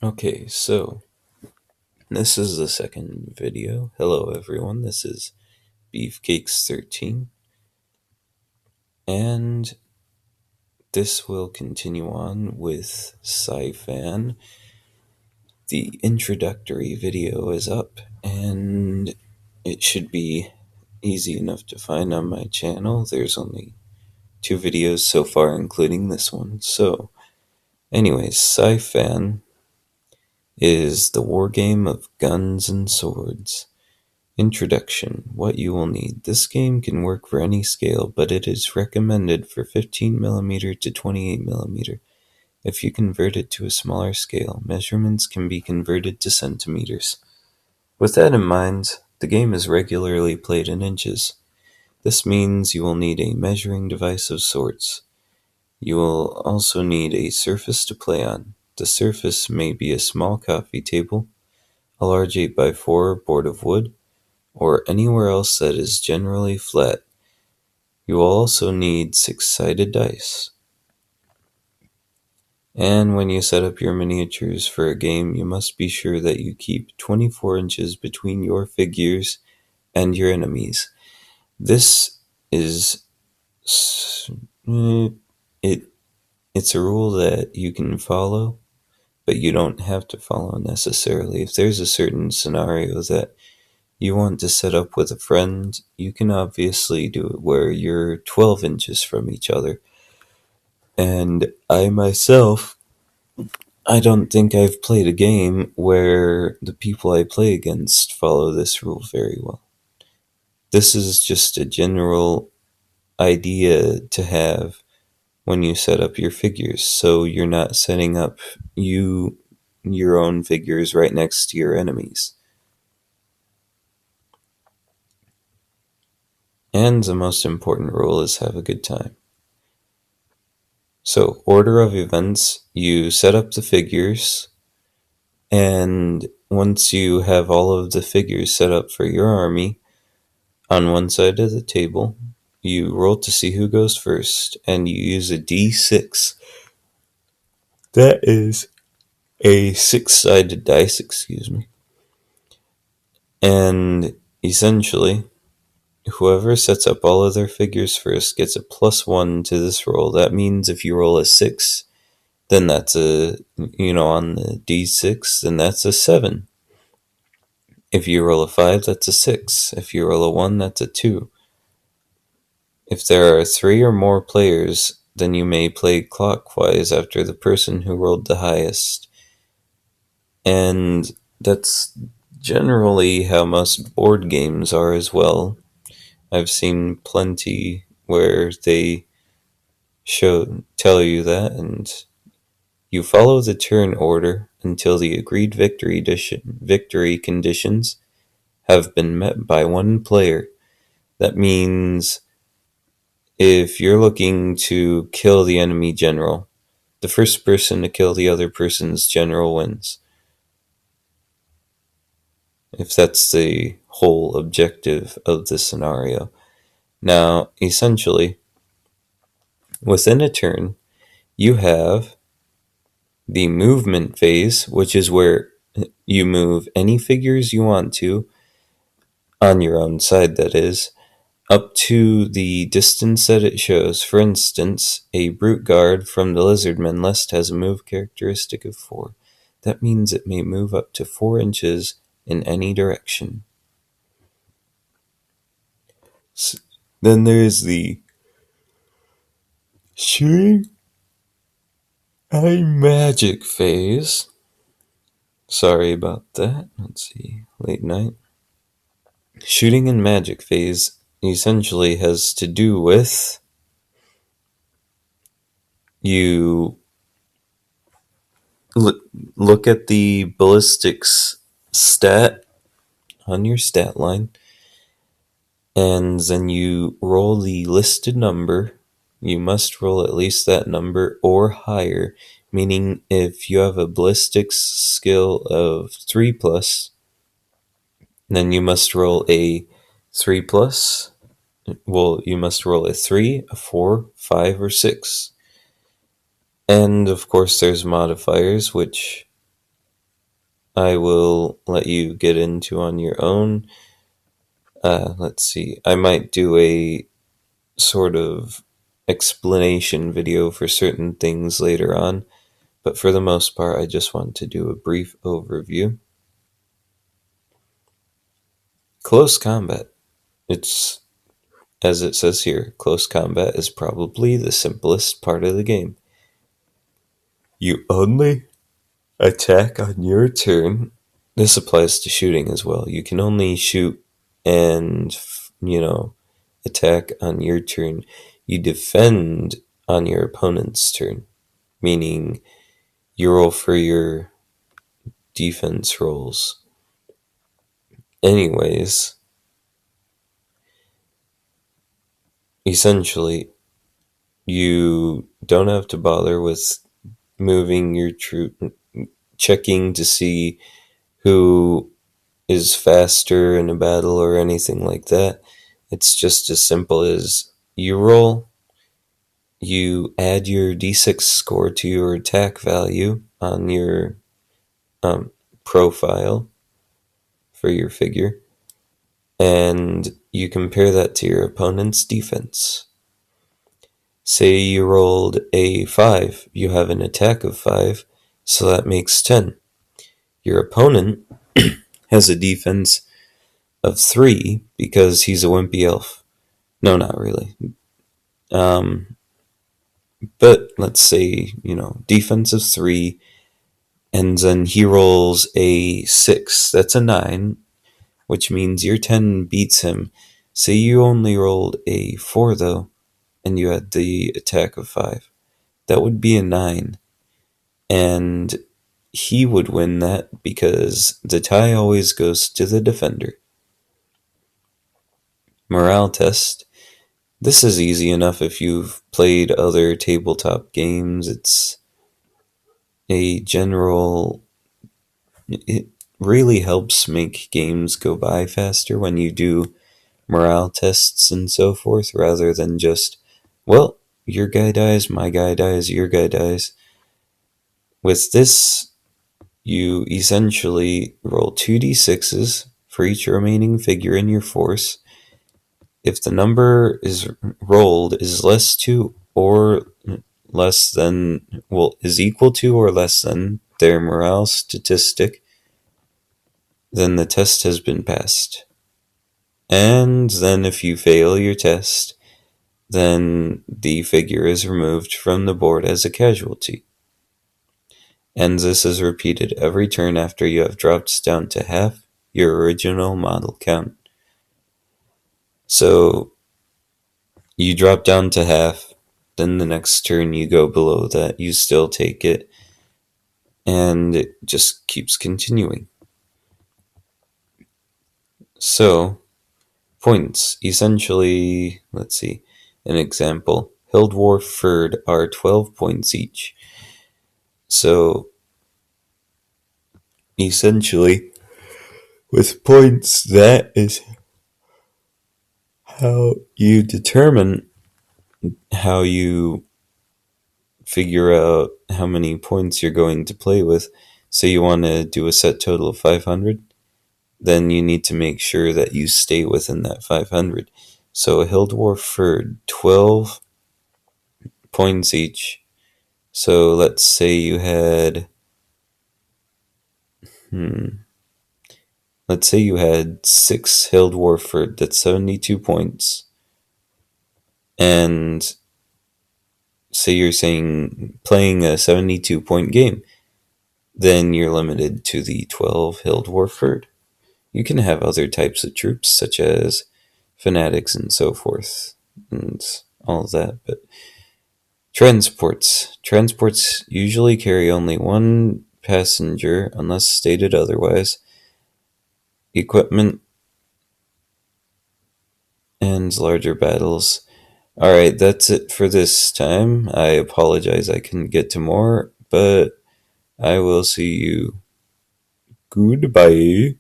Okay, so this is the second video. Hello, everyone. This is Beefcakes13, and this will continue on with Sci-fan. The introductory video is up, and it should be easy enough to find on my channel. There's only two videos so far, including this one. So, anyways, Sci-fan is the war game of guns and swords. Introduction. What you will need. This game can work for any scale, but it is recommended for 15mm to 28mm. If you convert it to a smaller scale, measurements can be converted to centimeters. With that in mind, the game is regularly played in inches. This means you will need a measuring device of sorts. You will also need a surface to play on. The surface may be a small coffee table, a large 8x4 board of wood, or anywhere else that is generally flat. You will also need six-sided dice. And when you set up your miniatures for a game, you must be sure that you keep 24 inches between your figures and your enemies. This is it it's a rule that you can follow, but you don't have to follow necessarily. If there's a certain scenario that you want to set up with a friend, you can obviously do it where you're 12 inches from each other. And I don't think I've played a game where the people I play against follow this rule very well. This is just a general idea to have when you set up your figures, so you're not setting up your own figures right next to your enemies. And the most important rule is have a good time. So, order of events, you set up the figures, and once you have all of the figures set up for your army on one side of the table, you roll to see who goes first, and you use a d6. That is a six-sided dice, excuse me. And essentially, whoever sets up all of their figures first gets a +1 to this roll. That means if you roll a 6, then that's on the d6, then that's a 7. If you roll a 5, that's a 6. If you roll a 1, that's a 2. If there are 3 or more players, then you may play clockwise after the person who rolled the highest. And that's generally how most board games are as well. I've seen plenty where they tell you that, and you follow the turn order until the agreed victory conditions have been met by one player. That means if you're looking to kill the enemy general, the first person to kill the other person's general wins. If that's the whole objective of the scenario. Now, essentially, within a turn, you have the movement phase, which is where you move any figures you want to, on your own side that is, up to the distance that it shows. For instance, a brute guard from the lizardman list has a move characteristic of 4. That means it may move up to 4 inches in any direction. Then there's the shooting a magic phase. Sorry about that. Let's see. Late night. Shooting and magic phase essentially has to do with you look at the ballistics stat on your stat line, and then you roll the listed number. You must roll at least that number or higher, meaning if you have a ballistics skill of 3 plus, then you must roll a 3 plus. Well, you must roll a 3, a 4, 5, or 6. And of course, there's modifiers, which I will let you get into on your own. Let's see. I might do a sort of explanation video for certain things later on, but for the most part, I just want to do a brief overview. Close combat. It's, as it says here, close combat is probably the simplest part of the game. You only attack on your turn. This applies to shooting as well. You can only shoot and, attack on your turn. You defend on your opponent's turn, meaning you roll for your defense rolls. Anyways, essentially, you don't have to bother with moving your troop, checking to see who is faster in a battle or anything like that. It's just as simple as you roll, you add your d6 score to your attack value on your profile for your figure, and you compare that to your opponent's defense. Say you rolled a 5, you have an attack of 5, so that makes 10. Your opponent has a defense of 3 because he's a wimpy elf. No, not really. But let's say, defense of 3, and then he rolls a 6. That's a 9, which means your 10 beats him. Say you only rolled a 4, though, and you had the attack of 5. That would be a 9. And he would win that because the tie always goes to the defender. Morale test. This is easy enough if you've played other tabletop games. It's a general... It really helps make games go by faster when you do morale tests and so forth, rather than just, well, your guy dies, my guy dies, your guy dies. With this, you essentially roll 2d6s for each remaining figure in your force. If the number is rolled is less to or less than, is equal to or less than their morale statistic, then the test has been passed. And then if you fail your test, then the figure is removed from the board as a casualty. And this is repeated every turn after you have dropped down to half your original model count. So you drop down to half, then the next turn you go below that, you still take it, and it just keeps continuing. So, points. Essentially, let's see, an example. Hildwarf Ferd are 12 points each. So, essentially, with points, that is how you determine how you figure out how many points you're going to play with. So you want to do a set total of 500, then you need to make sure that you stay within that 500. So a Hildwarf for 12 points each. So let's say you had, let's say you had 6 Hildwarf for, that's 72 points. And say you're saying playing a 72 point game, then you're limited to the 12 Hildwarf herd. You can have other types of troops, such as fanatics and so forth, and all of that, but transports usually carry only one passenger unless stated otherwise. Equipment and larger battles. Alright, that's it for this time. I apologize I couldn't get to more, but I will see you. Goodbye.